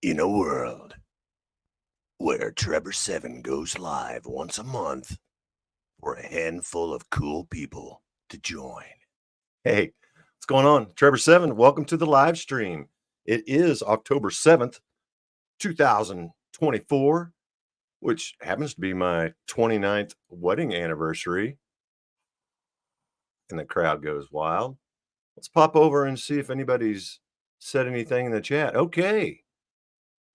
In a world where Trebor7 goes live once a month for a handful of cool people to join. Hey, what's going on? Trebor7, welcome to the live stream. It is October 7th, 2024, which happens to be my 29th wedding anniversary. And the crowd goes wild. Let's pop over and see if anybody's said anything in the chat. Okay.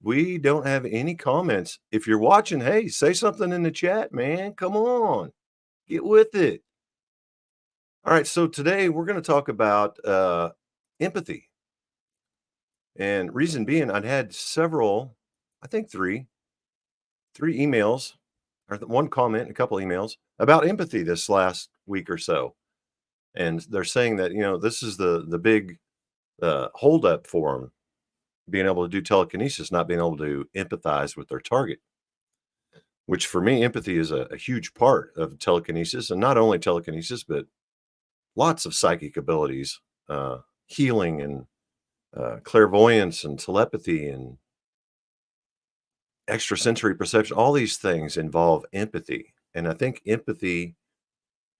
We don't have any comments. If you're watching, hey, say something in the chat, man. Come on, get with it. All right, so today we're going to talk about empathy. And reason being, I'd had several, I think three emails, or one comment, a couple emails about empathy this last week or so. And they're saying that, this is the big holdup for them, being able to do telekinesis, not being able to empathize with their target. Which for me, empathy is a huge part of telekinesis, and not only telekinesis, but lots of psychic abilities, healing and clairvoyance and telepathy and extrasensory perception. All these things involve empathy. And I think empathy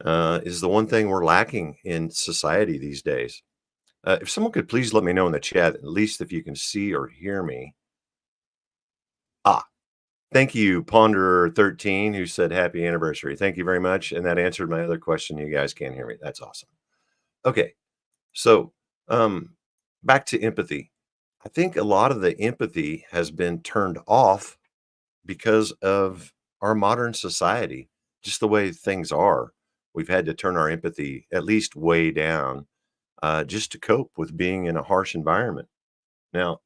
is the one thing we're lacking in society these days. If someone could please let me know in the chat, at least if you can see or hear me. Thank you, Ponderer13, who said happy anniversary. Thank you very much. And that answered my other question. You guys can't hear me. That's awesome. Okay. So back to empathy. I think a lot of the empathy has been turned off because of our modern society, just the way things are. We've had to turn our empathy at least way down just to cope with being in a harsh environment. Now,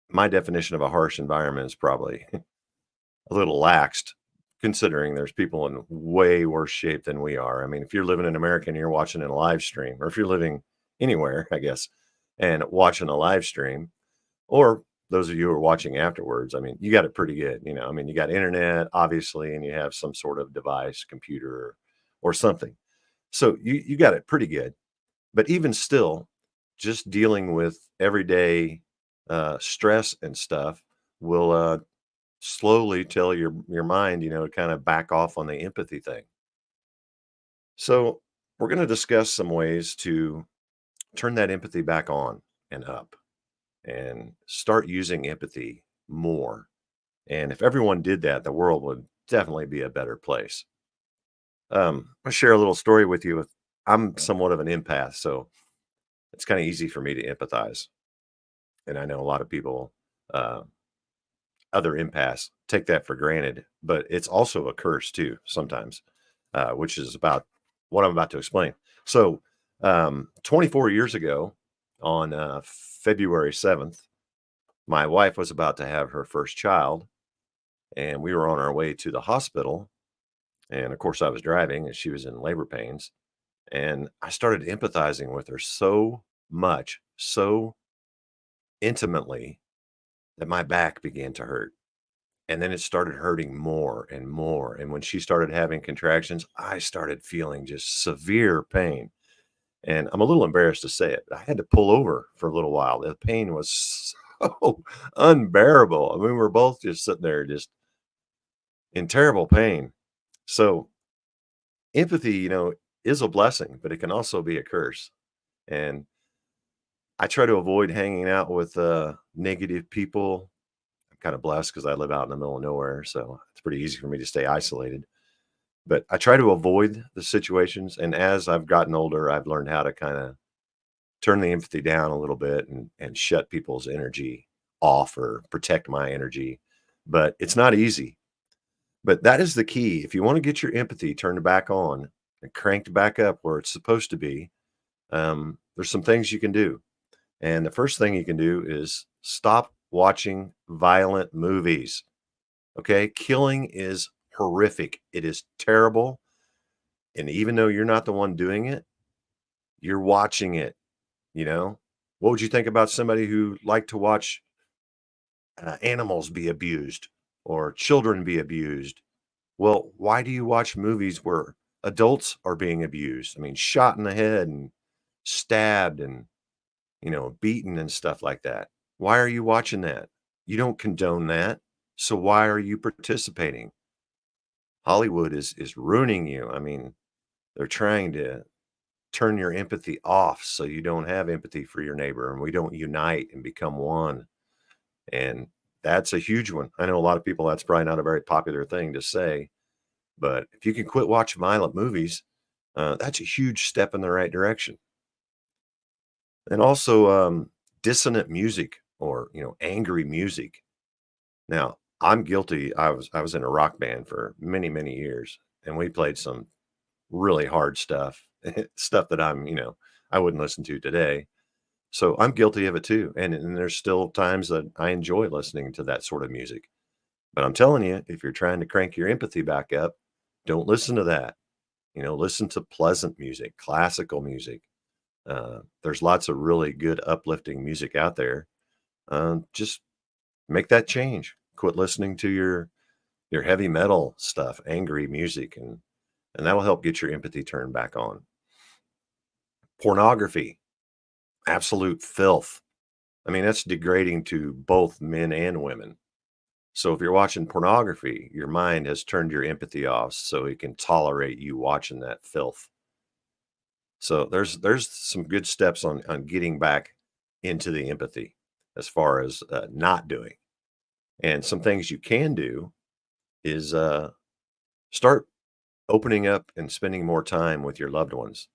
my definition of a harsh environment is probably a little laxed, considering there's people in way worse shape than we are. I mean, if you're living in America and you're watching in a live stream, or if you're living anywhere, I guess, and watching a live stream, or those of you who are watching afterwards, I mean, you got it pretty good. I mean, you got internet, obviously, and you have some sort of device, computer, or something. So you got it pretty good. But even still, just dealing with everyday stress and stuff will slowly tell your mind, to kind of back off on the empathy thing. So we're going to discuss some ways to turn that empathy back on and up and start using empathy more. And if everyone did that, the world would definitely be a better place. I'll share a little story with you. I'm somewhat of an empath, so it's kind of easy for me to empathize. And I know a lot of people, other empaths, take that for granted, but it's also a curse too sometimes, which is about what I'm about to explain. So, 24 years ago, on February 7th, my wife was about to have her first child, and we were on our way to the hospital. And of course, I was driving, and she was in labor pains. And I started empathizing with her so much, so intimately, that my back began to hurt. And then it started hurting more and more. And when she started having contractions, I started feeling just severe pain. And I'm a little embarrassed to say it, but I had to pull over for a little while. The pain was so unbearable. I mean, we were both just sitting there, just in terrible pain. So, empathy, is a blessing, but it can also be a curse. And I try to avoid hanging out with negative people. I'm kind of blessed because I live out in the middle of nowhere. So, it's pretty easy for me to stay isolated. But I try to avoid the situations. And as I've gotten older, I've learned how to kind of turn the empathy down a little bit and shut people's energy off or protect my energy. But it's not easy. But that is the key. If you want to get your empathy turned back on and cranked back up where it's supposed to be, there's some things you can do. And the first thing you can do is stop watching violent movies. Okay. Killing is horrific. It is terrible. And even though you're not the one doing it, you're watching it. What would you think about somebody who liked to watch animals be abused or children be abused? Well, why do you watch movies where adults are being abused? I mean, shot in the head and stabbed and, beaten and stuff like that. Why are you watching that? You don't condone that. So why are you participating? Hollywood is ruining you. I mean, they're trying to turn your empathy off so you don't have empathy for your neighbor and we don't unite and become one. And that's a huge one. I know a lot of people that's probably not a very popular thing to say, but if you can quit watching violent movies, that's a huge step in the right direction. And also, dissonant music or angry music. Now, I'm guilty. I was in a rock band for many years, and we played some really hard stuff, stuff that I wouldn't listen to today. So I'm guilty of it too. And there's still times that I enjoy listening to that sort of music. But I'm telling you, if you're trying to crank your empathy back up, don't listen to that. Listen to pleasant music, classical music. There's lots of really good uplifting music out there. Just make that change. Quit listening to your heavy metal stuff, angry music, and that will help get your empathy turned back on. Pornography, absolute filth. I mean, that's degrading to both men and women. So if you're watching pornography, your mind has turned your empathy off so it can tolerate you watching that filth. So there's some good steps on getting back into the empathy as far as not doing. And some things you can do is start opening up and spending more time with your loved ones.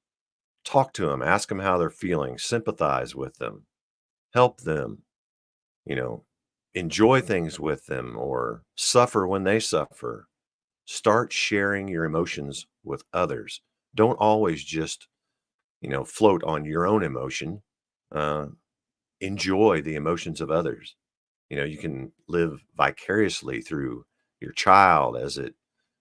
Talk to them, ask them how they're feeling, sympathize with them, help them, you know, enjoy things with them or suffer when they suffer. Start sharing your emotions with others. Don't always just, float on your own emotion. Uh, enjoy the emotions of others. You can live vicariously through your child as it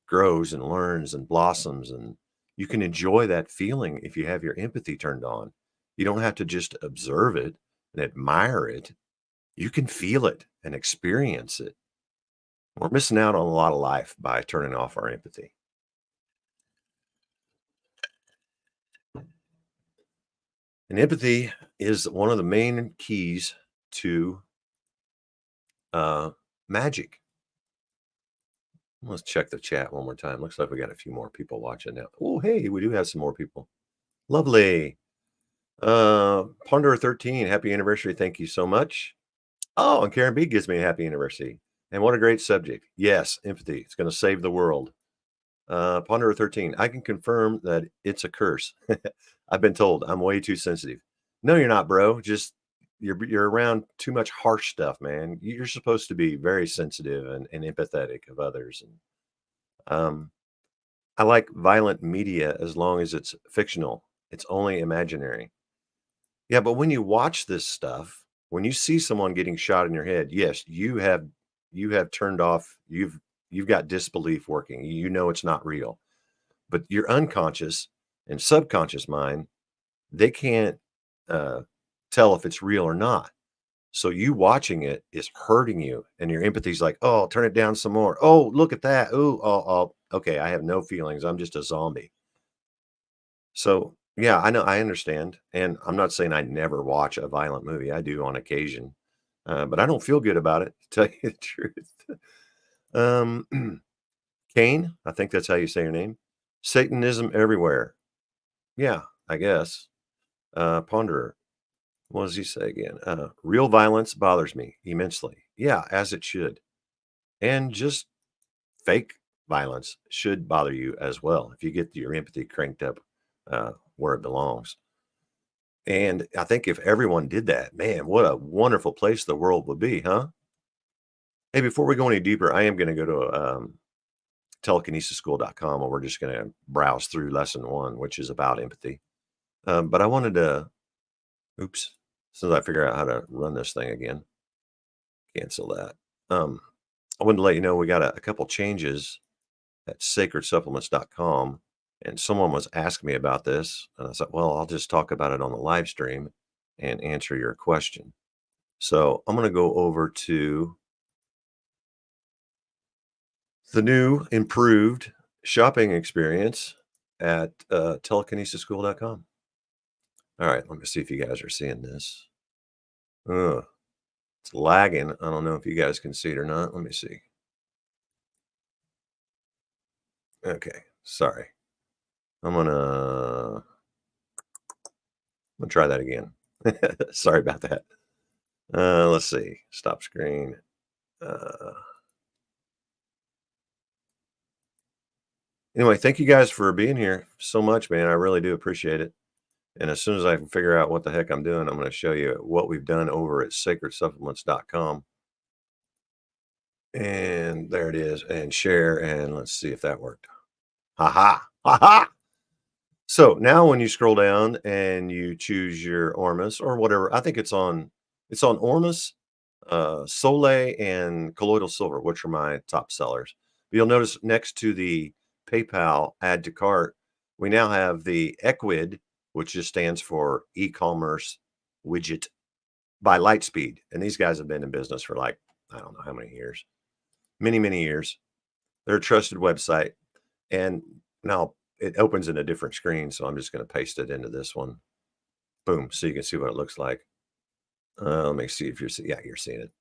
grows and learns and blossoms. And you can enjoy that feeling if you have your empathy turned on. You don't have to just observe it and admire it. You can feel it and experience it. We're missing out on a lot of life by turning off our empathy. And empathy is one of the main keys to uh, magic. Let's check the chat one more time. Looks like we got a few more people watching now. Oh, hey, we do have some more people. Lovely. Ponderer 13, happy anniversary. Thank you so much. Oh, and Karen B gives me a happy anniversary. And what a great subject. Yes, empathy. It's going to save the world. Ponderer 13, I can confirm that it's a curse. I've been told I'm way too sensitive. No, you're not, bro. Just you're around too much harsh stuff, man. You're supposed to be very sensitive and empathetic of others. And I like violent media as long as it's fictional. It's only imaginary. Yeah, but when you watch this stuff, when you see someone getting shot in your head, yes, you have turned off, you've got disbelief working. You know it's not real. But your unconscious and subconscious mind, they can't uh, tell if it's real or not. So you watching it is hurting you, and your empathy's like, "Oh, turn it down some more. Oh, look at that. Oh, okay. I have no feelings. I'm just a zombie." So yeah, I know, I understand, and I'm not saying I never watch a violent movie. I do on occasion, but I don't feel good about it. To tell you the truth. Um, Cain, I think that's how you say your name. Satanism everywhere. Yeah, I guess. Ponderer. What does he say again? Real violence bothers me immensely. Yeah, as it should. And just fake violence should bother you as well if you get your empathy cranked up where it belongs. And I think if everyone did that, man, what a wonderful place the world would be, huh? Hey, before we go any deeper, I am going to go to telekinesisschool.com and we're just going to browse through lesson one, which is about empathy. But I wanted to, oops, since I figure out how to run this thing again, cancel that. I wanted to let you know we got a couple changes at sacredsupplements.com. And someone was asking me about this. And I said, well, I'll just talk about it on the live stream and answer your question. So I'm going to go over to the new improved shopping experience at telekinesisschool.com. All right, let me see if you guys are seeing this. It's It's lagging. I don't know if you guys can see it or not. Let me see. Okay, sorry. I'm gonna try that again. Sorry about that. Let's see. Stop screen. Uh, anyway, thank you guys for being here so much, man. I really do appreciate it. And as soon as I can figure out what the heck I'm doing, I'm going to show you what we've done over at sacredsupplements.com. And there it is. And share. And let's see if that worked. Ha ha. Ha ha. So now when you scroll down and you choose your Ormus or whatever, I think it's on Ormus, Soleil, and Colloidal Silver, which are my top sellers. You'll notice next to the PayPal add to cart, we now have the Equid, which just stands for e-commerce widget by Lightspeed. And these guys have been in business for like, I don't know how many years, many, many years. They're a trusted website. And now it opens in a different screen. So I'm just going to paste it into this one. Boom. So you can see what it looks like. Let me see if you're seeing. Yeah, you're seeing it.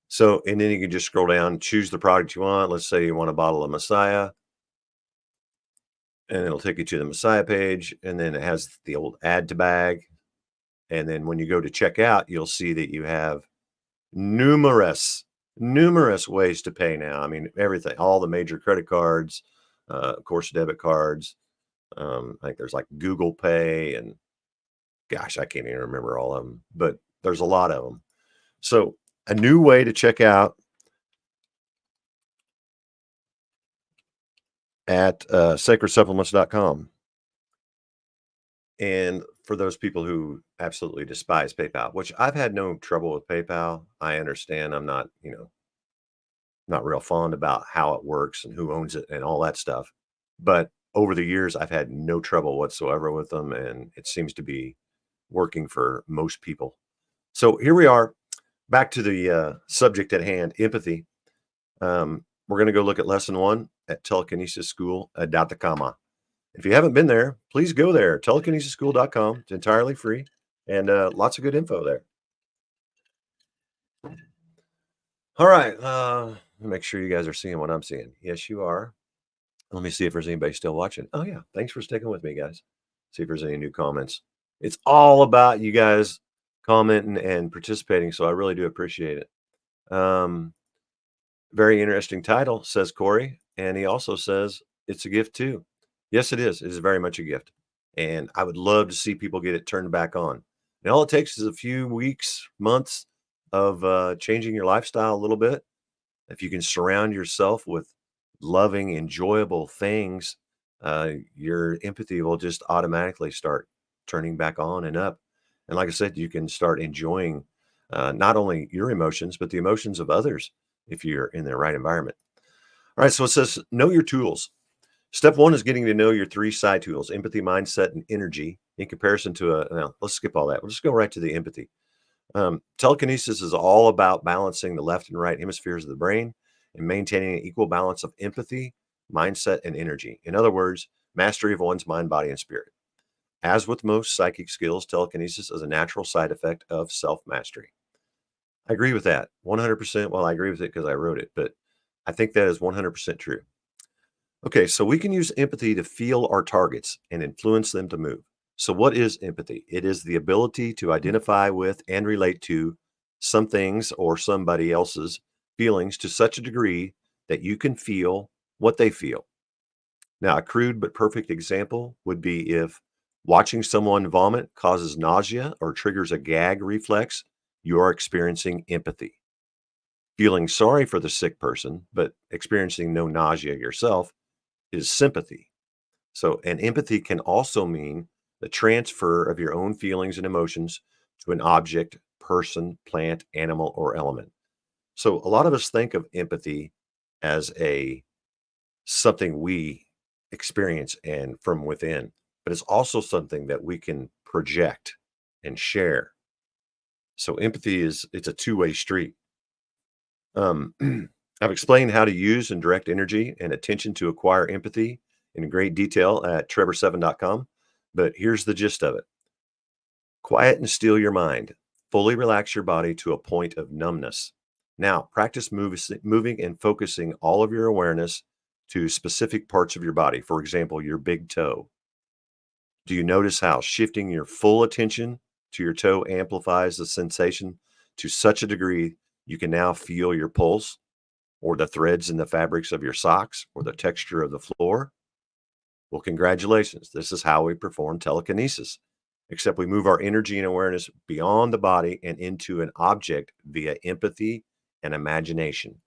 So, and then you can just scroll down, choose the product you want. Let's say you want a bottle of Messiah, and it'll take you to the Messiah page. And then it has the old add to bag. And then when you go to checkout, you'll see that you have numerous ways to pay now. I mean, everything, all the major credit cards, of course, debit cards. I think there's like Google Pay, and gosh, I can't even remember all of them, but there's a lot of them. So a new way to check out at sacredsupplements.com. And for those people who absolutely despise PayPal, which I've had no trouble with PayPal, I understand. I'm not, not real fond about how it works and who owns it and all that stuff. But over the years, I've had no trouble whatsoever with them, and it seems to be working for most people. So here we are, back to the subject at hand, empathy. We're going to go look at lesson 1 at telekinesisschool.com. If you haven't been there, please go there, telekinesisschool.com. It's entirely free, and lots of good info there. All right. Make sure you guys are seeing what I'm seeing. Yes, you are. Let me see if there's anybody still watching. Oh, yeah. Thanks for sticking with me, guys. See if there's any new comments. It's all about you guys commenting and participating, so I really do appreciate it. Very interesting title, says Corey. And he also says it's a gift too. Yes, it is. It is very much a gift. And I would love to see people get it turned back on. And all it takes is a few weeks, months of changing your lifestyle a little bit. If you can surround yourself with loving, enjoyable things, your empathy will just automatically start turning back on and up. And like I said, you can start enjoying not only your emotions, but the emotions of others if you're in the right environment. All right, so it says, know your tools. Step 1 is getting to know your 3 side tools, empathy, mindset, and energy, in comparison to now let's skip all that. We'll just go right to the empathy. Telekinesis is all about balancing the left and right hemispheres of the brain and maintaining an equal balance of empathy, mindset, and energy. In other words, mastery of one's mind, body, and spirit. As with most psychic skills, telekinesis is a natural side effect of self-mastery. I agree with that 100%. Well, I agree with it because I wrote it, but I think that is 100% true. Okay, so we can use empathy to feel our targets and influence them to move. So, what is empathy? It is the ability to identify with and relate to some things or somebody else's feelings to such a degree that you can feel what they feel. Now, a crude but perfect example would be if watching someone vomit causes nausea or triggers a gag reflex, you are experiencing empathy. Feeling sorry for the sick person, but experiencing no nausea yourself, is sympathy. So, and empathy can also mean the transfer of your own feelings and emotions to an object, person, plant, animal, or element. So, a lot of us think of empathy as a something we experience and from within, but it's also something that we can project and share. So, empathy it's a two-way street. I've explained how to use and direct energy and attention to acquire empathy in great detail at treborseven.com. But here's the gist of it: quiet and still your mind. Fully relax your body to a point of numbness. Now, practice moving and focusing all of your awareness to specific parts of your body. For example, your big toe. Do you notice how shifting your full attention to your toe amplifies the sensation to such a degree you can now feel your pulse or the threads in the fabrics of your socks or the texture of the floor? Well, congratulations. This is how we perform telekinesis, except we move our energy and awareness beyond the body and into an object via empathy and imagination.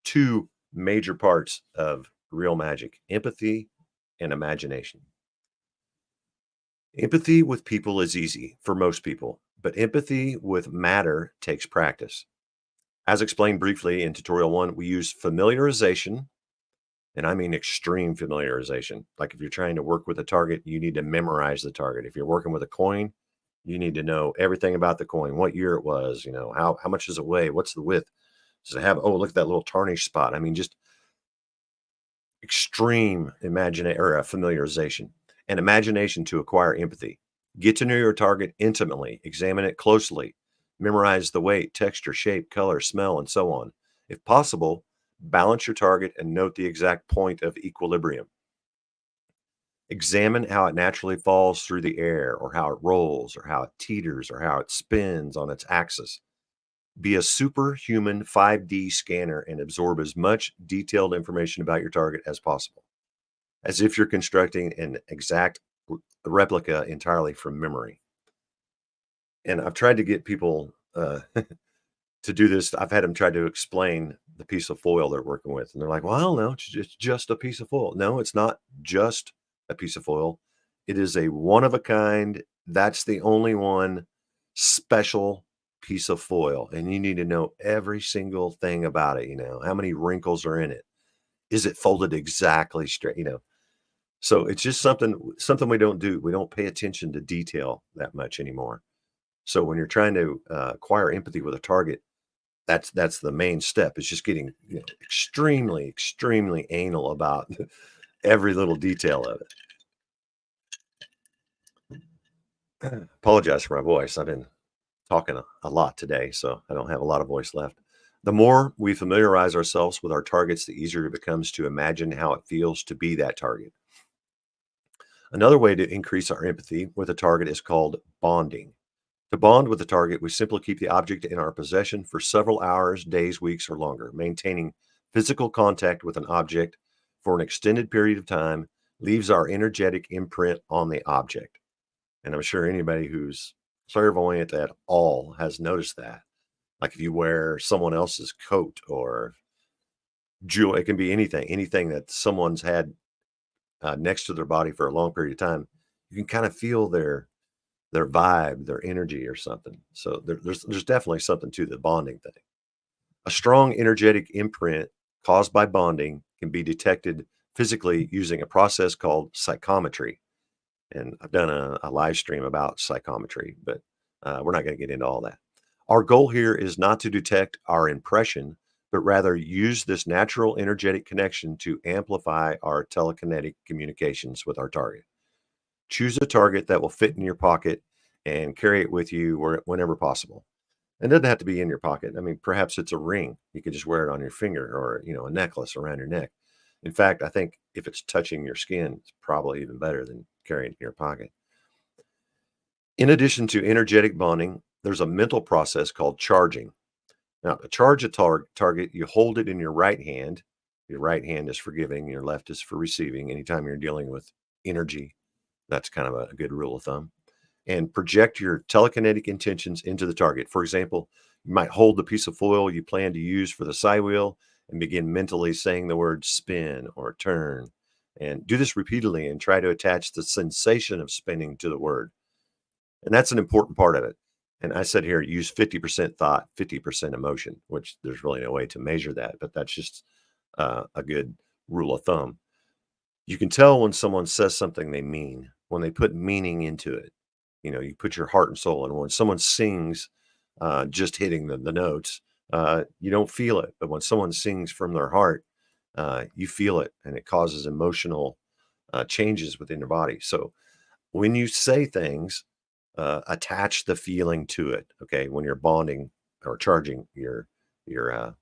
Two major parts of real magic: empathy and imagination. Empathy with people is easy for most people, but empathy with matter takes practice. As explained briefly in tutorial one, we use familiarization, and I mean extreme familiarization. Like if you're trying to work with a target, you need to memorize the target. If you're working with a coin, you need to know everything about the coin, what year it was, how much does it weigh, what's the width, does it have, oh, look at that little tarnish spot. I mean, just extreme familiarization and imagination to acquire empathy. Get to know your target intimately, examine it closely, memorize the weight, texture, shape, color, smell, and so on. If possible, balance your target and note the exact point of equilibrium. Examine how it naturally falls through the air, or how it rolls, or how it teeters, or how it spins on its axis. Be a superhuman 5D scanner and absorb as much detailed information about your target as possible, as if you're constructing an exact replica entirely from memory. And I've tried to get people to do this. I've had them try to explain the piece of foil they're working with, and they're like, "Well, I don't know. It's just a piece of foil." No, it's not just a piece of foil. It is a one of a kind. That's the only one special piece of foil, and you need to know every single thing about it. How many wrinkles are in it? Is it folded exactly straight? So it's just something we don't do. We don't pay attention to detail that much anymore. So when you're trying to acquire empathy with a target, that's the main step. Is just getting extremely, extremely anal about every little detail of it. Apologize for my voice. I've been talking a lot today, so I don't have a lot of voice left. The more we familiarize ourselves with our targets, the easier it becomes to imagine how it feels to be that target. Another way to increase our empathy with a target is called bonding. To bond with the target, we simply keep the object in our possession for several hours, days, weeks, or longer. Maintaining physical contact with an object for an extended period of time leaves our energetic imprint on the object. And I'm sure anybody who's clairvoyant at all has noticed that. Like if you wear someone else's coat or jewel, it can be anything that someone's had next to their body for a long period of time. You can kind of feel their vibe, their energy, or something. So there's definitely something to the bonding thing. A strong energetic imprint caused by bonding can be detected physically using a process called psychometry. And I've done a live stream about psychometry, but we're not going to get into all that. Our goal here is not to detect our impression, but rather use this natural energetic connection to amplify our telekinetic communications with our target. Choose a target that will fit in your pocket and carry it with you whenever possible. It doesn't have to be in your pocket. I mean, perhaps it's a ring. You could just wear it on your finger, or, a necklace around your neck. In fact, I think if it's touching your skin, it's probably even better than carrying it in your pocket. In addition to energetic bonding, there's a mental process called charging. Now, to charge a target, you hold it in your right hand. Your right hand is for giving, your left is for receiving. Anytime you're dealing with energy, that's kind of a good rule of thumb. And project your telekinetic intentions into the target. For example, you might hold the piece of foil you plan to use for the side wheel and begin mentally saying the word spin or turn. And do this repeatedly and try to attach the sensation of spinning to the word. And that's an important part of it. And I said here, use 50% thought, 50% emotion, which there's really no way to measure that, but that's just a good rule of thumb. You can tell when someone says something they mean, when they put meaning into it. You put your heart and soul in. When someone sings, just hitting the notes, you don't feel it. But when someone sings from their heart, you feel it, and it causes emotional changes within your body. So when you say things, attach the feeling to it. Okay, when you're bonding or charging your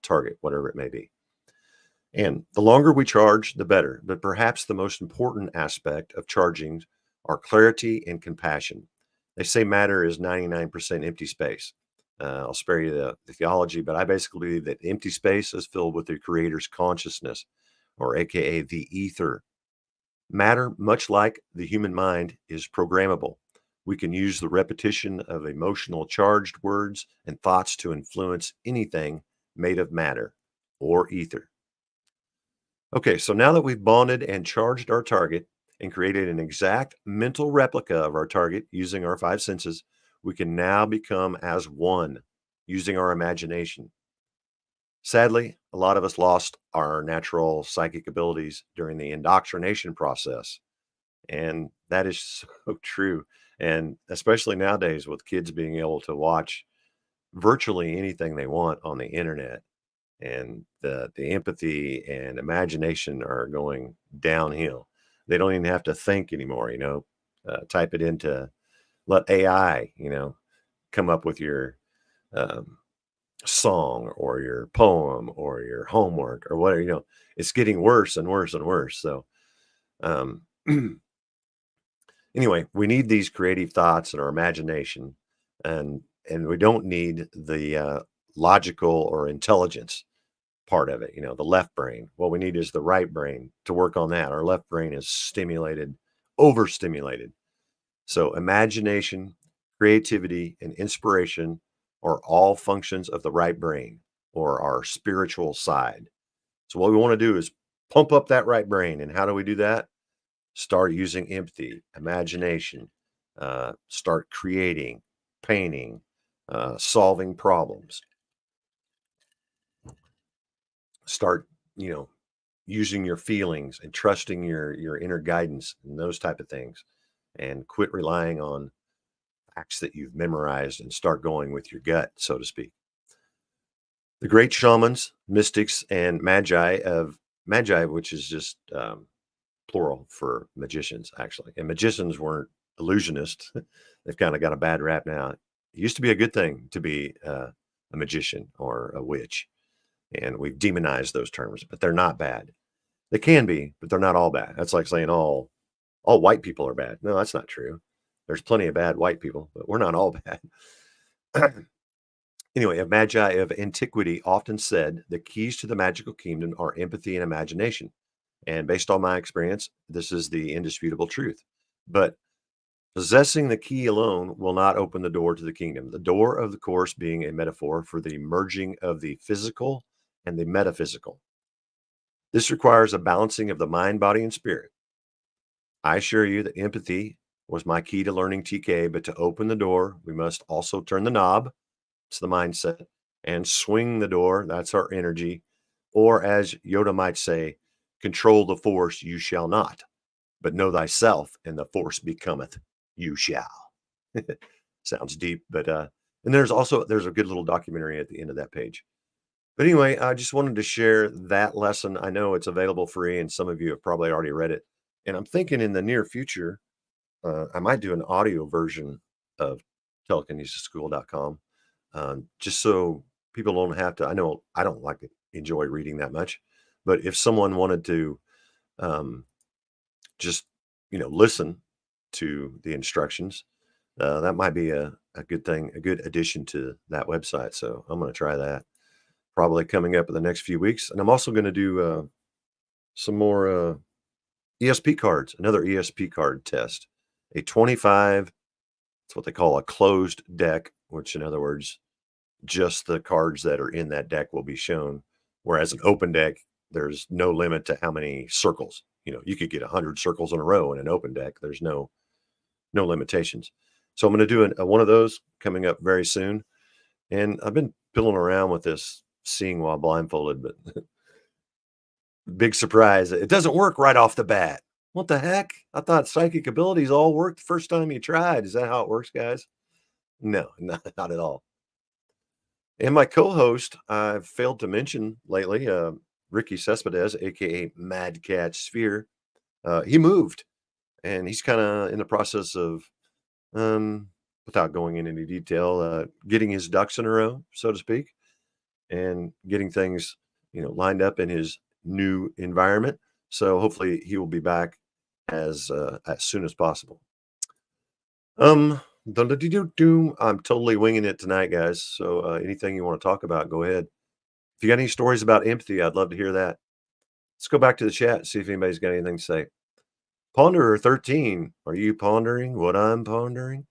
target, whatever it may be. And the longer we charge, the better. But perhaps the most important aspect of charging are clarity and compassion. They say matter is 99% empty space. I'll spare you the theology, but I basically believe that empty space is filled with the creator's consciousness, or AKA the ether. Matter, much like the human mind, is programmable. We can use the repetition of emotional charged words and thoughts to influence anything made of matter or ether. Okay, so now that we've bonded and charged our target and created an exact mental replica of our target using our five senses, we can now become as one using our imagination. Sadly, a lot of us lost our natural psychic abilities during the indoctrination process. And that is so true. And especially nowadays with kids being able to watch virtually anything they want on the internet, and the empathy and imagination are going downhill. They don't even have to think anymore, type it into, let AI, come up with your um, song or your poem or your homework or whatever. It's getting worse and worse and worse. So um, anyway, we need these creative thoughts and our imagination, and we don't need the logical or intelligence part of it, the left brain. What we need is the right brain to work on that. Our left brain is stimulated, overstimulated. So imagination, creativity, and inspiration are all functions of the right brain, or our spiritual side. So what we want to do is pump up that right brain. And how do we do that? Start using empathy, imagination, start creating, painting, solving problems. Start, you know, using your feelings and trusting your inner guidance and those type of things, and quit relying on facts that you've memorized and start going with your gut, so to speak. The great shamans, mystics, and magi, which is just plural for magicians, actually. And magicians weren't illusionists. They've kind of got a bad rap now. It used to be a good thing to be a magician or a witch, and we've demonized those terms, but they're not bad. They can be, but they're not all bad. That's like saying all white people are bad. No, that's not true. There's plenty of bad white people, but we're not all bad. Anyway, a magi of antiquity often said the keys to the magical kingdom are empathy and imagination. And based on my experience, this is the indisputable truth. But possessing the key alone will not open the door to the kingdom. The door of the course being a metaphor for the merging of the physical and the metaphysical. This requires a balancing of the mind, body, and spirit. I assure you that empathy was my key to learning TK, but to open the door, we must also turn the knob. It's the mindset, and swing the door. That's our energy. Or as Yoda might say, control the force you shall not, but know thyself, and the force becometh you shall. Sounds deep, but and there's a good little documentary at the end of that page. But anyway, I just wanted to share that lesson. I know it's available free, and some of you have probably already read it. And I'm thinking in the near future, I might do an audio version of telekinesisschool.com, just so people don't have to. I know I don't like to enjoy reading that much, but if someone wanted to um, just listen to the instructions, that might be a good thing, a good addition to that website. So I'm going to try that probably coming up in the next few weeks, and I'm also going to do some more ESP cards, another ESP card test, a 25. It's what they call a closed deck, which in other words, just the cards that are in that deck will be shown. Whereas an open deck, there's no limit to how many circles. You could get 100 circles in a row in an open deck. There's no limitations. So I'm going to do one of those coming up very soon. And I've been pilling around with this seeing while blindfolded, but big surprise, it doesn't work right off the bat. What the heck? I thought psychic abilities all worked the first time you tried. Is that how it works, guys? No, not at all. And my co-host, I've failed to mention lately, Ricky Cespedes, aka Mad Cat Sphere. He moved, and he's kind of in the process of without going into any detail, getting his ducks in a row, so to speak, and getting things, lined up in his new environment. So hopefully he will be back as soon as possible. Dum-dum-dum-dum-dum. I'm totally winging it tonight, guys. So anything you want to talk about, go ahead. If you got any stories about empathy, I'd love to hear that. Let's go back to the chat and see if anybody's got anything to say. Ponderer 13, are you pondering what I'm pondering?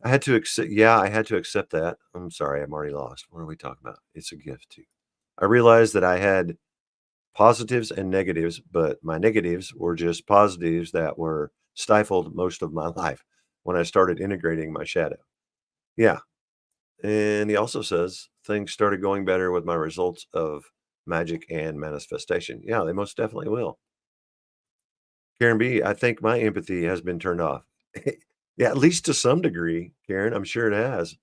I had to accept. Yeah, I had to accept that. I'm sorry, I'm already lost. What are we talking about? It's a gift too. I realized that I had positives and negatives, but my negatives were just positives that were stifled most of my life when I started integrating my shadow. Yeah. And he also says things started going better with my results of magic and manifestation. Yeah, they most definitely will. Karen B, I think my empathy has been turned off. Yeah, at least to some degree, Karen. I'm sure it has.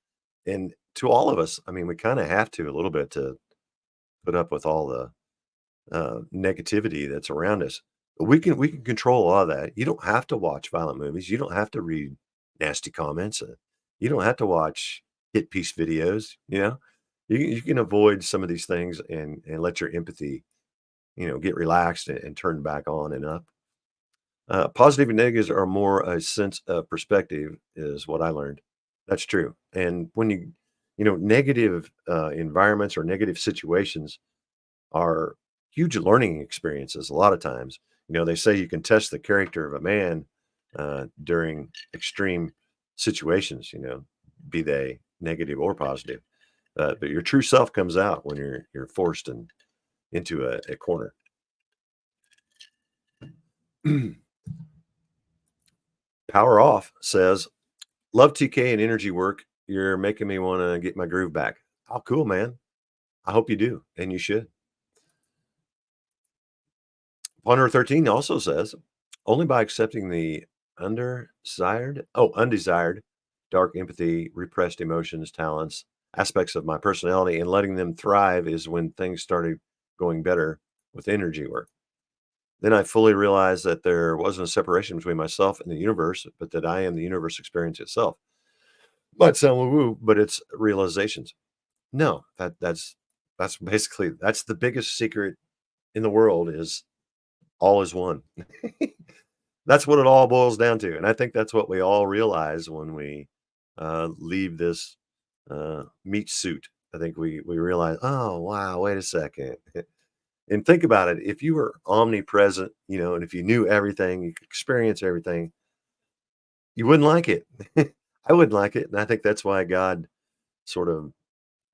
And to all of us, I mean, we kind of have to a little bit to put up with all the negativity that's around us. But we can control a lot of that. You don't have to watch violent movies. You don't have to read nasty comments. You don't have to watch hit piece videos. You can avoid some of these things and let your empathy, get relaxed and turn back on and up. Positive and negatives are more a sense of perspective, is what I learned. That's true. And when negative environments or negative situations are huge learning experiences a lot of times. They say you can test the character of a man during extreme situations, be they negative or positive. But your true self comes out when you're forced into a corner. Power Off says, "Love TK and energy work. You're making me want to get my groove back." Oh, cool, man. I hope you do, and you should. Ponder 13 also says, only by accepting the undesired, dark empathy, repressed emotions, talents, aspects of my personality, and letting them thrive is when things started going better with energy work. Then I fully realized that there wasn't a separation between myself and the universe, but that I am the universe experience itself. Might sound woo-woo, but it's realizations. No, that's basically that's the biggest secret in the world is all is one. That's what it all boils down to, and I think that's what we all realize when we, leave this, meat suit. I think we realize, "Oh, wow, wait a second." And think about it, if you were omnipresent, and if you knew everything, you could experience everything, you wouldn't like it. I wouldn't like it, and I think that's why God sort of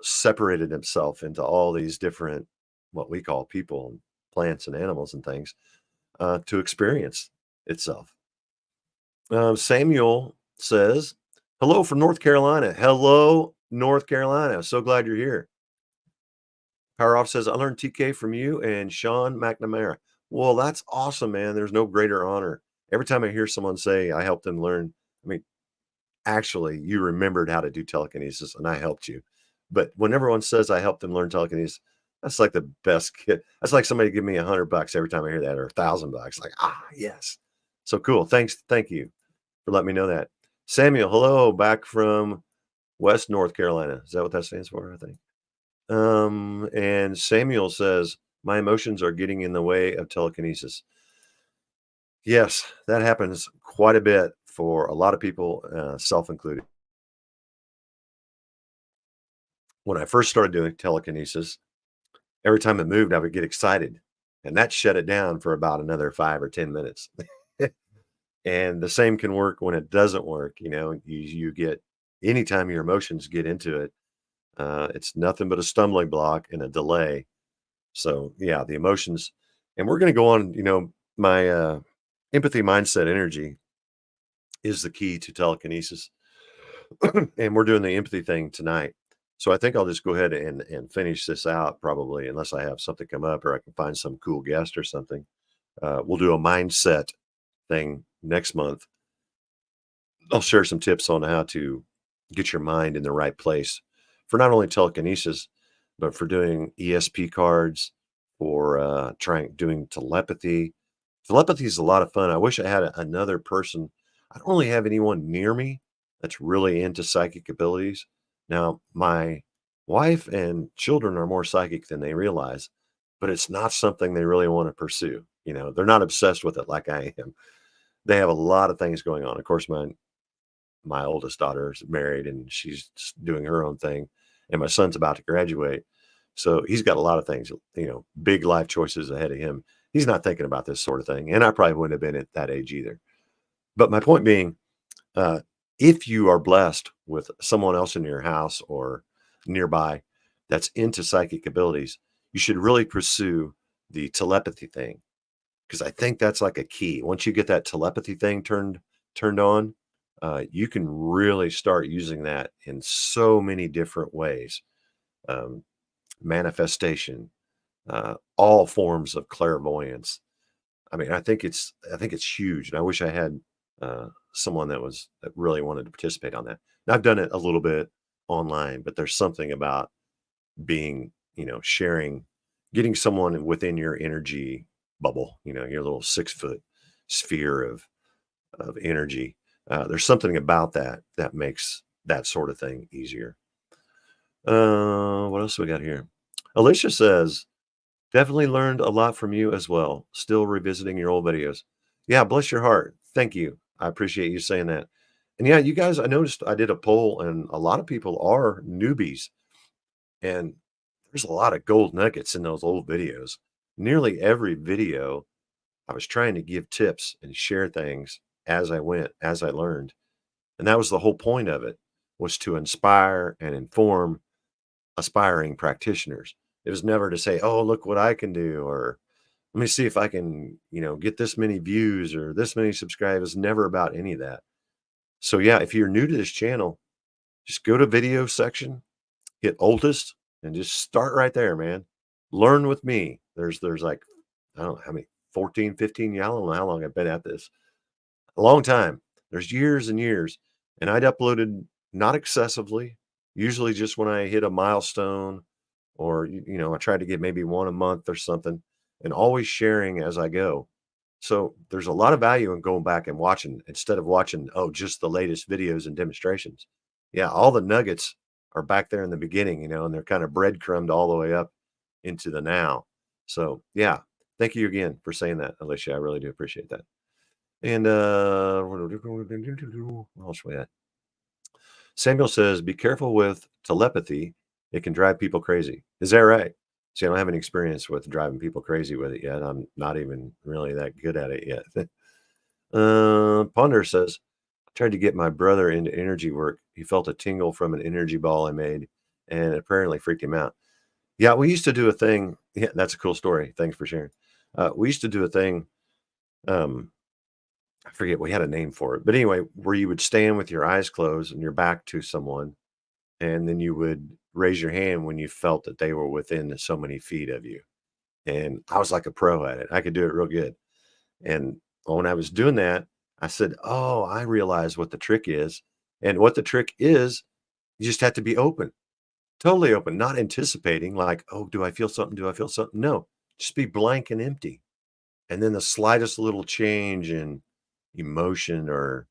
separated himself into all these different, what we call people, and plants and animals and things, to experience itself. Samuel says, "Hello from North Carolina." Hello, North Carolina. So glad you're here. Power Off says, "I learned TK from you and Sean McNamara." Well, that's awesome, man. There's no greater honor. Every time I hear someone say I helped them learn, I mean, actually, you remembered how to do telekinesis and I helped you. But when everyone says I helped them learn telekinesis, that's like the best kid. That's like somebody give me $100 every time I hear that, or $1,000. Like, yes. So cool. Thanks. Thank you for letting me know that. Samuel, hello, back from West North Carolina. Is that what that stands for? I think. And Samuel says, my emotions are getting in the way of telekinesis. Yes, that happens quite a bit for a lot of people, self included. When I first started doing telekinesis, every time it moved, I would get excited, and that shut it down for about another 5 or 10 minutes. And the same can work when it doesn't work. You get anytime your emotions get into it, it's nothing but a stumbling block and a delay. So yeah, the emotions, and we're going to go on. My empathy, mindset, energy is the key to telekinesis, and we're doing the empathy thing tonight. So I think I'll just go ahead and finish this out, probably, unless I have something come up or I can find some cool guest or something. We'll do a mindset thing next month. I'll share some tips on how to get your mind in the right place for not only telekinesis, but for doing ESP cards, for trying doing telepathy. Telepathy is a lot of fun. I wish I had another person. I don't really have anyone near me that's really into psychic abilities. Now, my wife and children are more psychic than they realize, but it's not something they really want to pursue. They're not obsessed with it like I am. They have a lot of things going on. Of course, my oldest daughter is married and she's doing her own thing, and my son's about to graduate. So he's got a lot of things, big life choices ahead of him. He's not thinking about this sort of thing, and I probably wouldn't have been at that age either. But my point being, uh, if you are blessed with someone else in your house or nearby that's into psychic abilities, you should really pursue the telepathy thing, because I think that's like a key. Once you get that telepathy thing turned on, you can really start using that in so many different ways. Um, Manifestation, all forms of clairvoyance. I mean, I think it's huge, and I wish I had someone that really wanted to participate on that. And I've done it a little bit online, but there's something about being, sharing, getting someone within your energy bubble, your little 6 foot sphere of energy. There's something about that makes that sort of thing easier. What else we got here? Alicia says, definitely learned a lot from you as well. Still revisiting your old videos. Yeah, bless your heart. Thank you. I appreciate you saying that. And yeah, you guys, I noticed I did a poll and a lot of people are newbies. And there's a lot of gold nuggets in those old videos. Nearly every video, I was trying to give tips and share things as I went, as I learned. And that was the whole point of it, was to inspire and inform aspiring practitioners. It was never to say, "Oh, look what I can do," or "Let me see if I can, get this many views or this many subscribers." Never about any of that. So yeah, if you're new to this channel, just go to video section, hit oldest, and just start right there, man. Learn with me. There's like, I don't know how many, 14, 15, yeah, I don't know how long I've been at this. A long time. There's years and years. And I'd uploaded not excessively, usually just when I hit a milestone, or I tried to get maybe one a month or something, and always sharing as I go. So there's a lot of value in going back and watching instead of watching, oh, just the latest videos and demonstrations. Yeah, all the nuggets are back there in the beginning, and they're kind of breadcrumbed all the way up into the now. So yeah, thank you again for saying that, Alicia. I really do appreciate that. And what else we at? Samuel says, be careful with telepathy. It can drive people crazy. Is that right? See, I don't have any experience with driving people crazy with it yet. I'm not even really that good at it yet. Ponder says, I tried to get my brother into energy work. He felt a tingle from an energy ball I made, and it apparently freaked him out. Yeah, we used to do a thing. Yeah, that's a cool story. Thanks for sharing. We used to do a thing. Um, I forget, we had a name for it. But anyway, where you would stand with your eyes closed and your back to someone, and then you would raise your hand when you felt that they were within so many feet of you. And I was like a pro at it. I could do it real good. And when I was doing that, I said, "Oh, I realize what the trick is." And what the trick is, you just have to be open, totally open, not anticipating like, "Oh, do I feel something? Do I feel something?" No, just be blank and empty. And then the slightest little change in emotion or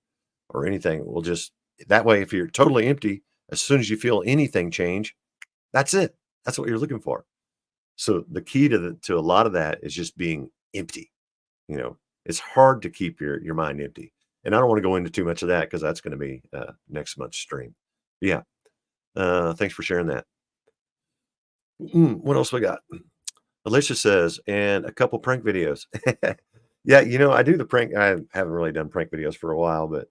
anything will just, that way, if you're totally empty, as soon as you feel anything change, that's it. That's what you're looking for. So the key to a lot of that is just being empty. You know, it's hard to keep your mind empty. And I don't want to go into too much of that because that's going to be next month's stream. Yeah. Thanks for sharing that. What else we got? Alicia says, and a couple prank videos. Yeah, I do the prank. I haven't really done prank videos for a while, but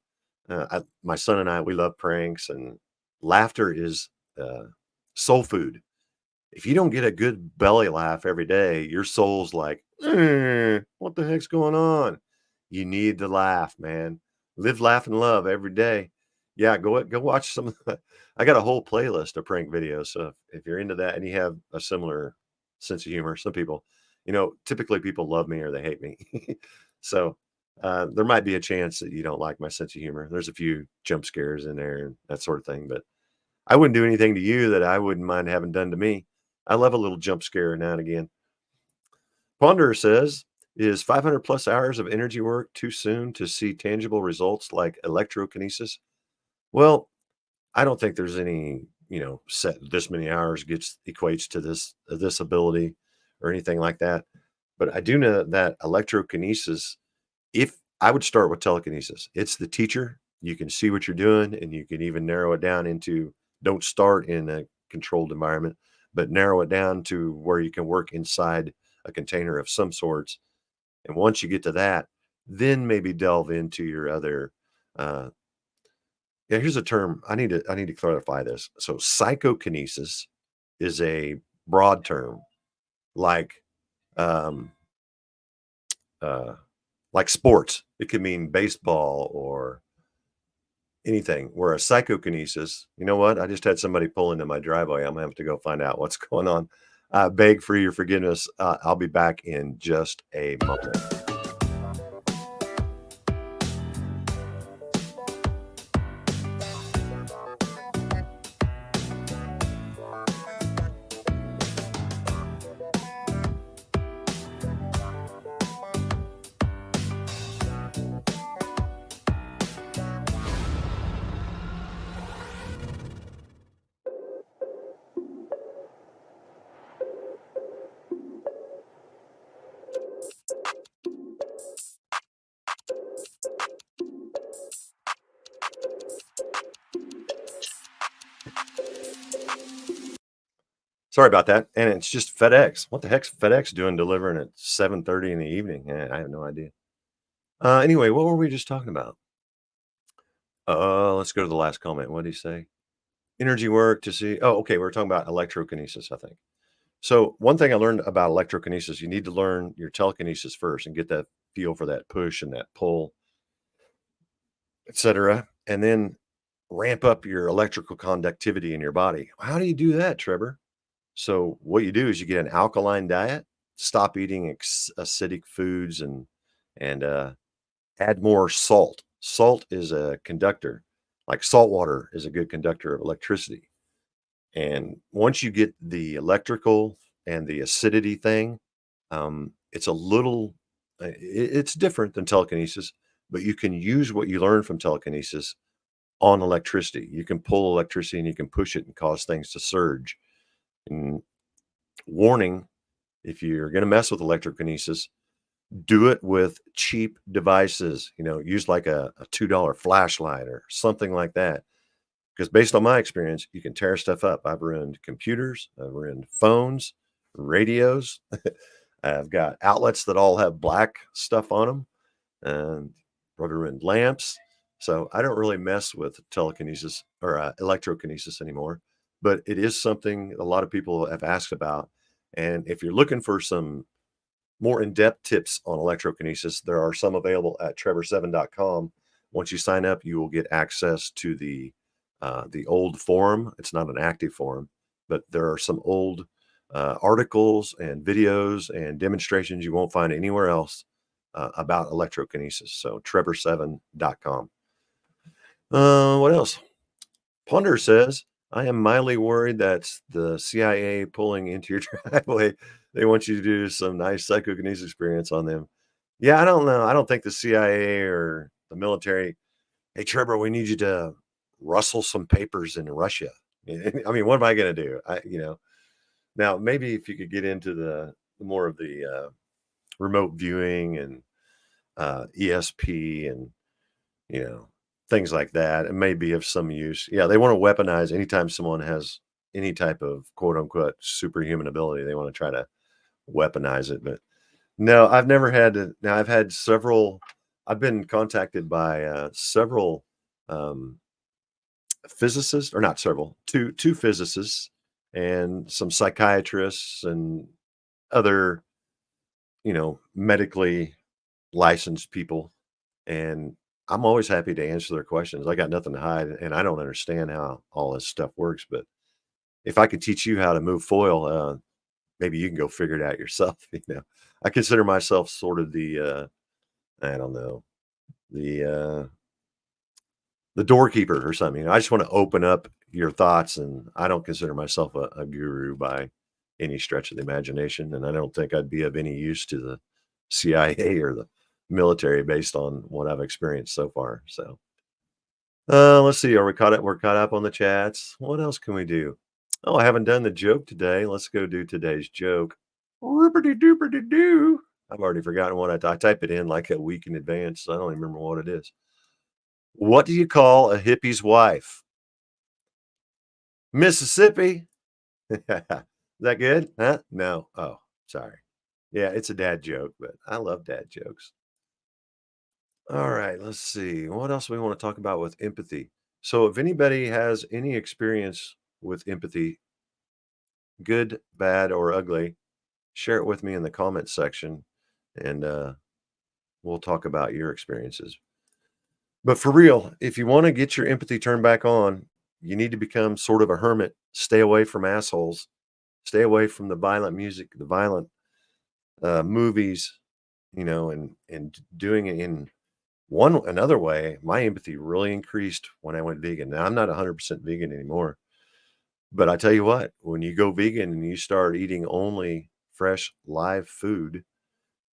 my son and I, we love pranks, and laughter is uh, soul food. If you don't get a good belly laugh every day, your soul's like, what the heck's going on? You need to laugh, man. Live, laugh, and love every day. Yeah, go watch some of the, I got a whole playlist of prank videos. So if you're into that and you have a similar sense of humor, some people, typically people love me or they hate me. So there might be a chance that you don't like my sense of humor. There's a few jump scares in there and that sort of thing, but I wouldn't do anything to you that I wouldn't mind having done to me. I love a little jump scare now and again. Ponder says, is 500 plus hours of energy work too soon to see tangible results like electrokinesis? Well, I don't think there's any, set this many hours gets equates to this ability or anything like that. But I do know that electrokinesis, if I would start with telekinesis, it's the teacher. You can see what you're doing, and you can even narrow it down into don't start in a controlled environment, but narrow it down to where you can work inside a container of some sorts. And once you get to that, then maybe delve into your other uh, yeah, here's a term. I need to clarify this. So psychokinesis is a broad term, like um, uh, like sports. It could mean baseball or anything. Whereas psychokinesis, you know what? I just had somebody pull into my driveway. I'm gonna have to go find out what's going on. Beg for your forgiveness. I'll be back in just a moment. Sorry about that. And it's just FedEx. What the heck's FedEx doing delivering at 7:30 in the evening? I have no idea. Anyway, what were we just talking about? Let's go to the last comment. What did he say? Energy work to see. Oh, okay. We are talking about electrokinesis, I think. So one thing I learned about electrokinesis, you need to learn your telekinesis first and get that feel for that push and that pull, etc. And then ramp up your electrical conductivity in your body. How do you do that, Trevor? So what you do is you get an alkaline diet, stop eating acidic foods, and add more salt. Salt is a conductor, like salt water is a good conductor of electricity. And once you get the electrical and the acidity thing, it's a little, it's different than telekinesis, but you can use what you learn from telekinesis on electricity. You can pull electricity and you can push it and cause things to surge. And warning, if you're going to mess with electrokinesis, do it with cheap devices. Use like a $2 flashlight or something like that. Because based on my experience, you can tear stuff up. I've ruined computers, I've ruined phones, radios. I've got outlets that all have black stuff on them, and I've ruined lamps. So I don't really mess with telekinesis or electrokinesis anymore. But it is something a lot of people have asked about. And if you're looking for some more in-depth tips on electrokinesis, there are some available at treborseven.com. Once you sign up, you will get access to the old forum. It's not an active forum, but there are some old articles and videos and demonstrations you won't find anywhere else about electrokinesis. So treborseven.com. What else? Ponder says, I am mildly worried that's the CIA pulling into your driveway. They want you to do some nice psychokinesis experience on them. Yeah, I don't know. I don't think the CIA or the military, hey, Trevor, we need you to rustle some papers in Russia. I mean, what am I going to do? Now maybe if you could get into the more of the remote viewing and ESP and you know, things like that. It may be of some use. Yeah, they want to weaponize anytime someone has any type of quote unquote superhuman ability, they want to try to weaponize it. But no, I've never had to. Now, I've had several, I've been contacted by several um, physicists, or not several, two physicists and some psychiatrists and other, medically licensed people, and I'm always happy to answer their questions. I got nothing to hide, and I don't understand how all this stuff works, but if I could teach you how to move foil, maybe you can go figure it out yourself, I consider myself sort of I don't know, the, uh the doorkeeper or something. I just wanna open up your thoughts, and I don't consider myself a guru by any stretch of the imagination, and I don't think I'd be of any use to the CIA or the military based on what I've experienced so far, so Let's see. Are we caught up? We're caught up on the chats. What else can we do? Oh, I haven't done the joke today. Let's go do today's joke. Whoopity doopity doo. I've already forgotten what I type it in like a week in advance. So I don't even remember what it is. What do you call a hippie's wife? Mississippi. Is that good? Huh? No. Oh, sorry. Yeah, it's a dad joke, but I love dad jokes. All right, let's see. What else we want to talk about with empathy? So, if anybody has any experience with empathy, good, bad, or ugly, share it with me in the comments section and we'll talk about your experiences. But for real, if you want to get your empathy turned back on, you need to become sort of a hermit. Stay away from assholes, stay away from the violent music, the violent movies, and doing it in another way. My empathy really increased when I went vegan. Now I'm not 100% vegan anymore, but I tell you what, when you go vegan and you start eating only fresh live food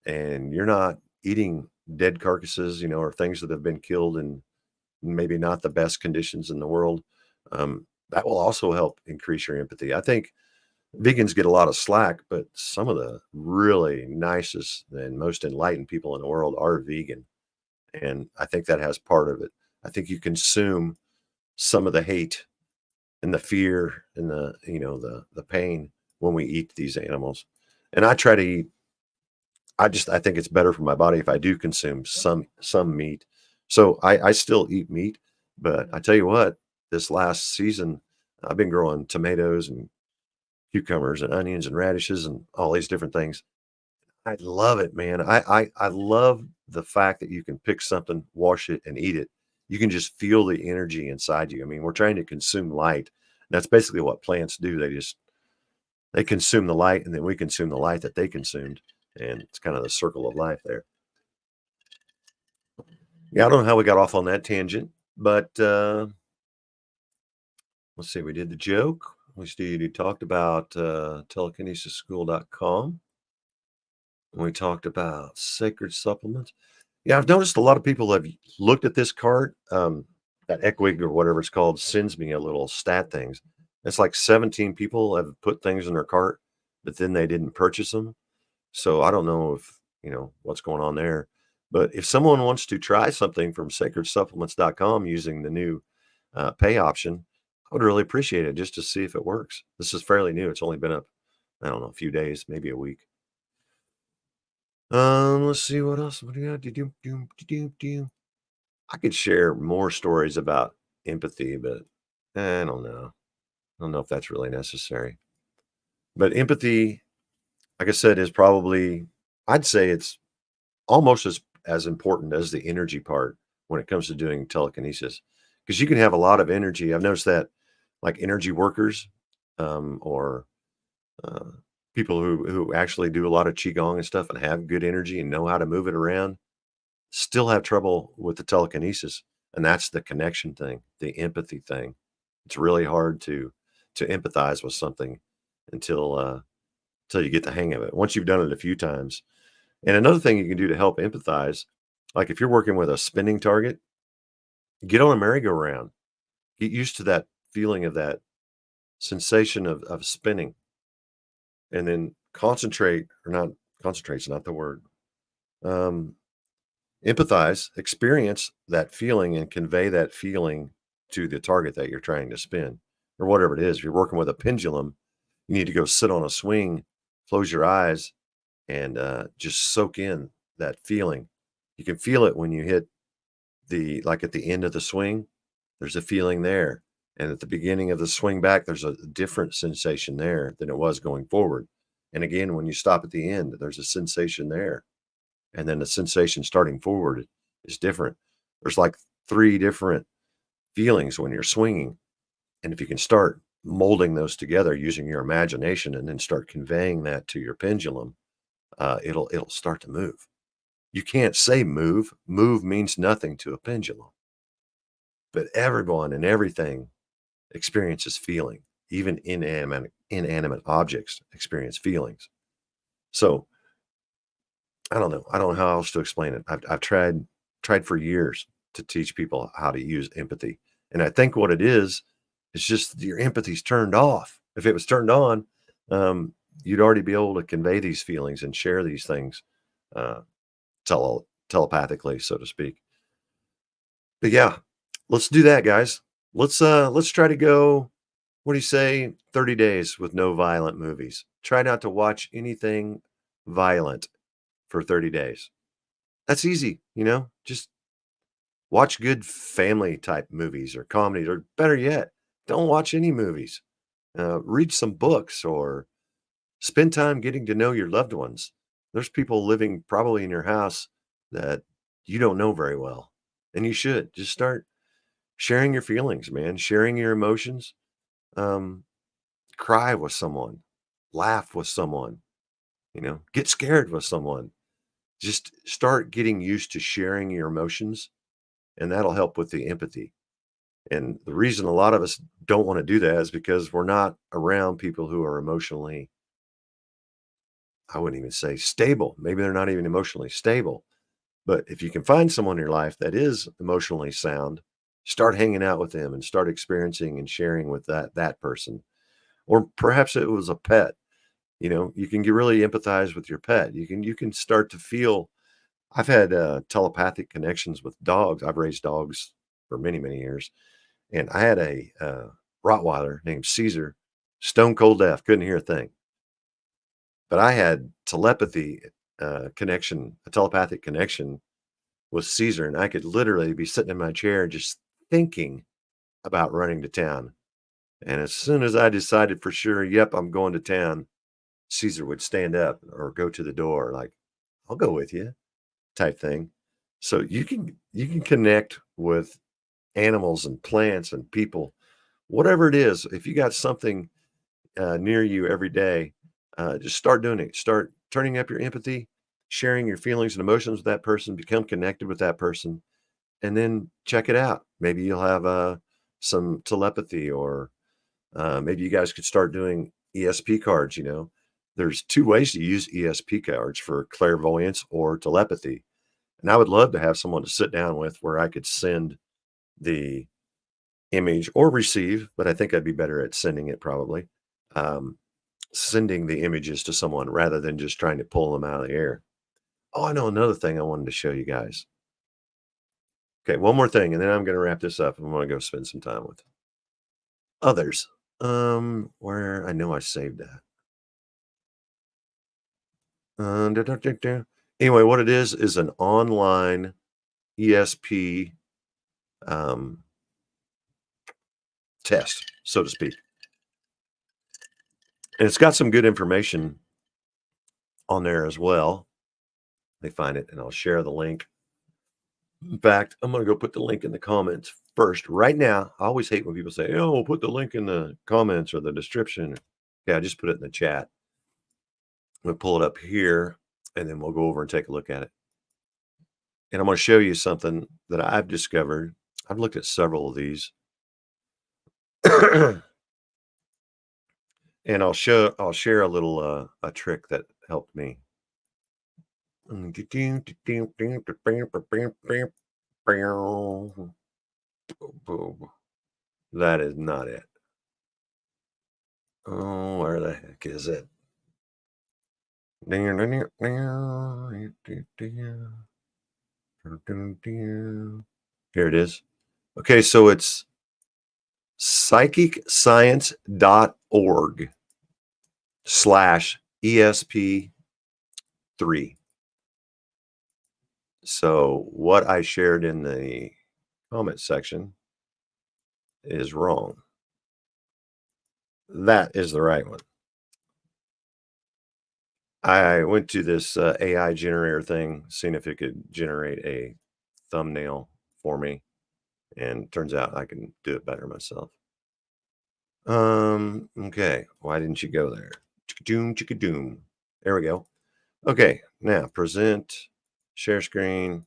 and you're not eating dead carcasses, or things that have been killed in maybe not the best conditions in the world, that will also help increase your empathy. I think vegans get a lot of slack, but some of the really nicest and most enlightened people in the world are vegan. And I think that has part of it. I think you consume some of the hate and the fear and the pain when we eat these animals. And I try to eat I think it's better for my body if I do consume some meat. So I still eat meat, but I tell you what, this last season I've been growing tomatoes and cucumbers and onions and radishes and all these different things. I love it, man. I love the fact that you can pick something, wash it, and eat it. You can just feel the energy inside you. I mean, we're trying to consume light. That's basically what plants do. They consume the light, and then we consume the light that they consumed, and it's kind of the circle of life there. Yeah, I don't know how we got off on that tangent, but let's see. We did the joke. We talked about telekinesisschool.com. We talked about sacred supplements. Yeah, I've noticed a lot of people have looked at this cart. That Ecwig or whatever it's called sends me a little stat things. It's like 17 people have put things in their cart, but then they didn't purchase them. So I don't know if what's going on there. But if someone wants to try something from sacredsupplements.com using the new pay option, I would really appreciate it just to see if it works. This is fairly new. It's only been up, I don't know, a few days, maybe a week. Let's see what else. What do you got? I could share more stories about empathy, but I don't know. I don't know if that's really necessary. But empathy, like I said, is probably, I'd say it's almost as important as the energy part when it comes to doing telekinesis, because you can have a lot of energy. I've noticed that, like energy workers, or uh, people who actually do a lot of qigong and stuff and have good energy and know how to move it around, still have trouble with the telekinesis, and that's the connection thing, the empathy thing. It's really hard to empathize with something until until you get the hang of it. Once you've done it a few times. And another thing you can do to help empathize, like if you're working with a spinning target, get on a merry-go-round. Get used to that feeling of that sensation of spinning, and then concentrate, or not, concentrate's not the word. Um, Empathize, experience that feeling and convey that feeling to the target that you're trying to spin, or whatever it is. If you're working with a pendulum, you need to go sit on a swing, close your eyes, and just soak in that feeling. You can feel it when you hit like at the end of the swing, there's a feeling there. And at the beginning of the swing back, there's a different sensation there than it was going forward. And again, when you stop at the end, there's a sensation there. And then the sensation starting forward is different. There's like three different feelings when you're swinging. And if you can start molding those together using your imagination and then start conveying that to your pendulum, it'll start to move. You can't say move. Move means nothing to a pendulum, but everyone and everything experiences feeling. Even inanimate objects experience feelings. So I don't know. I don't know how else to explain it. I've tried for years to teach people how to use empathy. And I think what it is just your empathy's turned off. If it was turned on, you'd already be able to convey these feelings and share these things uh, telepathically, so to speak. But yeah, let's do that, guys. Let's try to go. What do you say? 30 days with no violent movies. Try not to watch anything violent for 30 days. That's easy, just watch good family type movies or comedies, or better yet, don't watch any movies. Read some books or spend time getting to know your loved ones. There's people living probably in your house that you don't know very well, and you should just start sharing your feelings, man, sharing your emotions. Um, Cry with someone, laugh with someone, get scared with someone. Just start getting used to sharing your emotions, and that'll help with the empathy. And the reason a lot of us don't want to do that is because we're not around people who are emotionally, I wouldn't even say stable. Maybe they're not even emotionally stable. But if you can find someone in your life that is emotionally sound, start hanging out with them and start experiencing and sharing with that person. Or perhaps it was a pet. You can get really empathize with your pet. You can start to feel. I've had telepathic connections with dogs. I've raised dogs for many, many years, and I had a Rottweiler named Caesar, stone cold deaf, couldn't hear a thing. But I had telepathy connection, a telepathic connection with Caesar, and I could literally be sitting in my chair just thinking about running to town. And as soon as I decided for sure, yep, I'm going to town, Caesar would stand up or go to the door, like, I'll go with you, type thing. So you can connect with animals and plants and people, whatever it is. If you got something near you every day, just start doing it. Start turning up your empathy, sharing your feelings and emotions with that person, become connected with that person, and then check it out. Maybe you'll have some telepathy, or maybe you guys could start doing ESP cards. There's two ways to use ESP cards for clairvoyance or telepathy. And I would love to have someone to sit down with where I could send the image or receive, but I think I'd be better at sending it probably. Um, Sending the images to someone rather than just trying to pull them out of the air. Oh, I know another thing I wanted to show you guys. Okay, one more thing, and then I'm going to wrap this up and I want to go spend some time with others. Where I know I saved that. Anyway, what it is an online ESP um, test, so to speak. And it's got some good information on there as well. They find it, and I'll share the link. In fact, I'm going to go put the link in the comments first. Right now, I always hate when people say, oh, we'll put the link in the comments or the description. Yeah, I just put it in the chat. I'm going to pull it up here, and then we'll go over and take a look at it. And I'm going to show you something that I've discovered. I've looked at several of these. And I'll share a little a trick that helped me. That is not it. Oh, where the heck is it? Here it is. Okay, so it's psychicscience.org/ESP3. So what I shared in the comment section is wrong. That is the right one. I went to this AI generator thing, seeing if it could generate a thumbnail for me, and turns out I can do it better myself. Okay, why didn't you go there? Chickadoom, chickadoom. There we go. Okay, now present, share screen,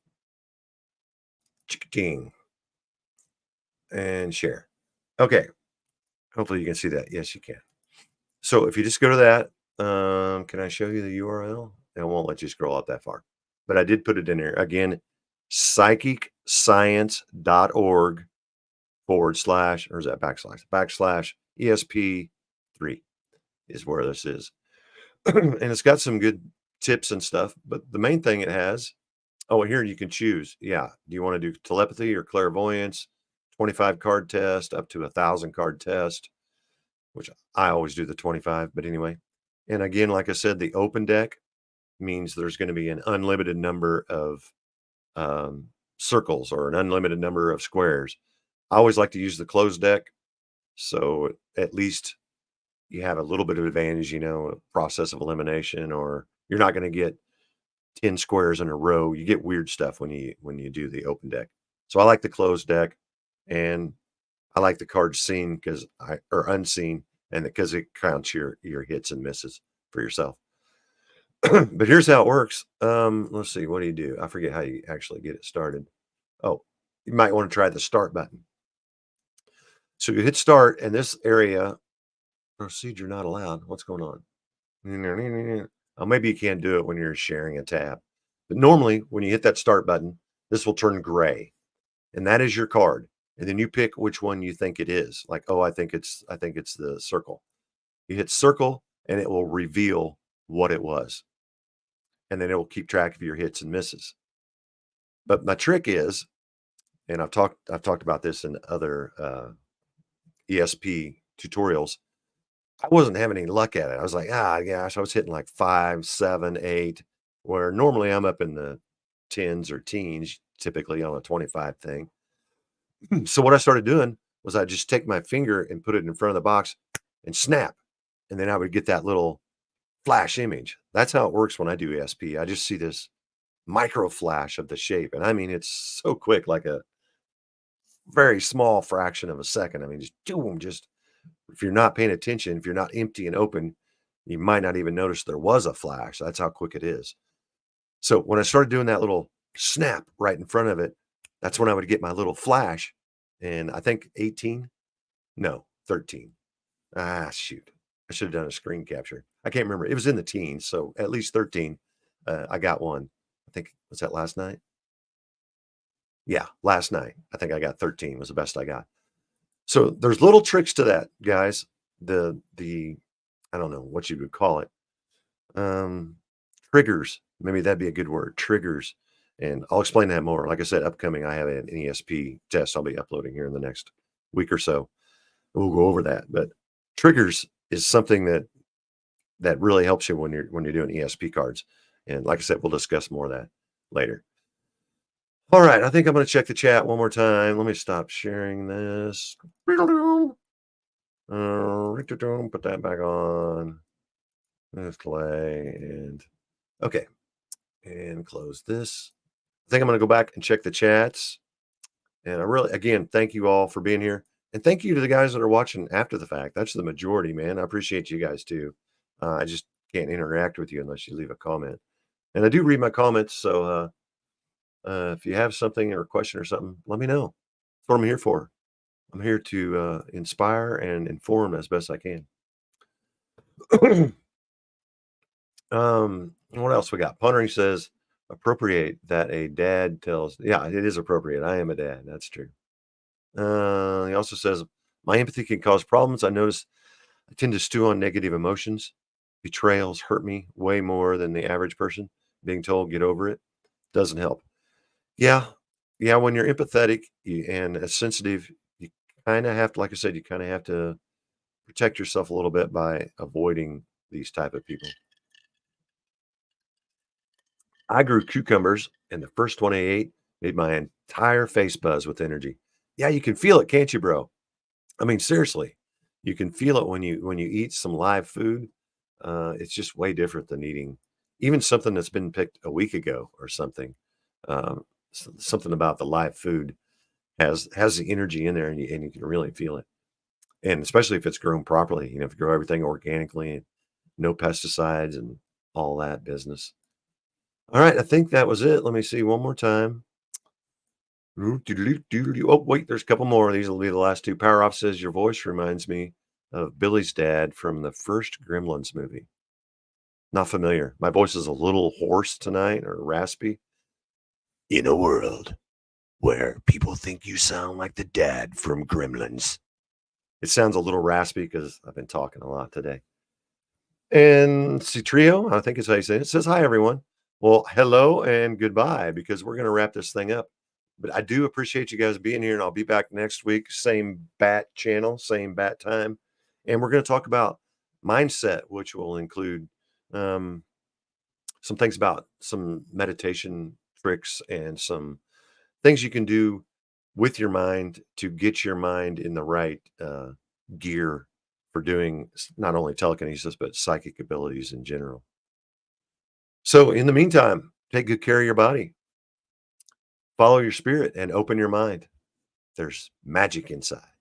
chickading, and share. Okay, hopefully you can see that. Yes, you can. So if you just go to that, can I show you the URL? It won't let you scroll out that far, but I did put it in there. Again, psychicscience.org / or is that backslash ESP3 is where this is. And it's got some good tips and stuff, but the main thing it has, oh, and here you can choose. Yeah. Do you want to do telepathy or clairvoyance? 25 card test up to 1,000 card test, which I always do the 25, but anyway. And again, like I said, the open deck means there's going to be an unlimited number of circles or an unlimited number of squares. I always like to use the closed deck. So at least you have a little bit of advantage, a process of elimination, or you're not going to get 10 squares in a row. You get weird stuff when you do the open deck. So I like the closed deck, and I like the cards seen or unseen, and because it counts your hits and misses for yourself. But here's how it works. Let's see, what do you do? I forget how you actually get it started. Oh, you might want to try the start button. So you hit start, and this area, procedure not allowed. What's going on? Oh, maybe you can't do it when you're sharing a tab. But normally, when you hit that start button, this will turn gray, and that is your card. And then you pick which one you think it is. Like, oh, I think it's the circle. You hit circle, and it will reveal what it was, and then it will keep track of your hits and misses. But my trick is, and I've talked about this in other ESP tutorials. I wasn't having any luck at it. I was like, gosh, I was hitting like 5, 7, 8, where normally I'm up in the tens or teens, typically on a 25 thing. So what I started doing was I just take my finger and put it in front of the box and snap. And then I would get that little flash image. That's how it works when I do ESP. I just see this micro flash of the shape. And I mean, it's so quick, like a very small fraction of a second. I mean, just boom, just if you're not paying attention, if you're not empty and open, you might not even notice there was a flash. That's how quick it is. So when I started doing that little snap right in front of it, that's when I would get my little flash. And I think 18, no, 13. Shoot. I should have done a screen capture. I can't remember. It was in the teens. So at least 13. I got one. I think, was that last night? Yeah, last night. I think I got 13 was the best I got. So there's little tricks to that, guys. The I don't know what you would call it. Triggers. Maybe that'd be a good word. Triggers. And I'll explain that more. Like I said, upcoming, I have an ESP test I'll be uploading here in the next week or so. We'll go over that. But triggers is something that really helps you when you're doing ESP cards. And like I said, we'll discuss more of that later. All right, I think I'm going to check the chat one more time. Let me stop sharing this. Put that back on. Display and okay, and close this. I think I'm going to go back and check the chats. And I really, again, thank you all for being here, and thank you to the guys that are watching after the fact. That's the majority, man. I appreciate you guys too. I just can't interact with you unless you leave a comment, and I do read my comments. So if you have something or a question or something, let me know. That's what I'm here for. I'm here to inspire and inform as best I can. What else we got? Pondering says, appropriate that a dad tells. Yeah, it is appropriate. I am a dad. That's true. He also says, my empathy can cause problems. I notice I tend to stew on negative emotions. Betrayals hurt me way more than the average person. Being told, get over it, doesn't help. Yeah. Yeah. When you're empathetic and sensitive, you kind of have to, like I said, you kind of have to protect yourself a little bit by avoiding these type of people. I grew cucumbers, and the first one I ate made my entire face buzz with energy. Yeah, you can feel it, can't you, bro? I mean, seriously, you can feel it when you eat some live food. It's just way different than eating even something that's been picked a week ago or something. Something about the live food has the energy in there, and you can really feel it. And especially if it's grown properly, if you grow everything organically, no pesticides and all that business. All right, I think that was it. Let me see one more time. Oh, wait, there's a couple more. These will be the last two. Power Off says, your voice reminds me of Billy's dad from the first Gremlins movie. Not familiar. My voice is a little hoarse tonight or raspy. In a world where people think you sound like the dad from Gremlins. It sounds a little raspy because I've been talking a lot today. And Citrio, I think is how you say it, says, "Hi, everyone." Well, hello and goodbye, because we're going to wrap this thing up. But I do appreciate you guys being here, and I'll be back next week. Same bat channel, same bat time. And we're going to talk about mindset, which will include um, some things about some meditation tricks and some things you can do with your mind to get your mind in the right gear for doing not only telekinesis, but psychic abilities in general. So, in the meantime, take good care of your body, follow your spirit, and open your mind. There's magic inside.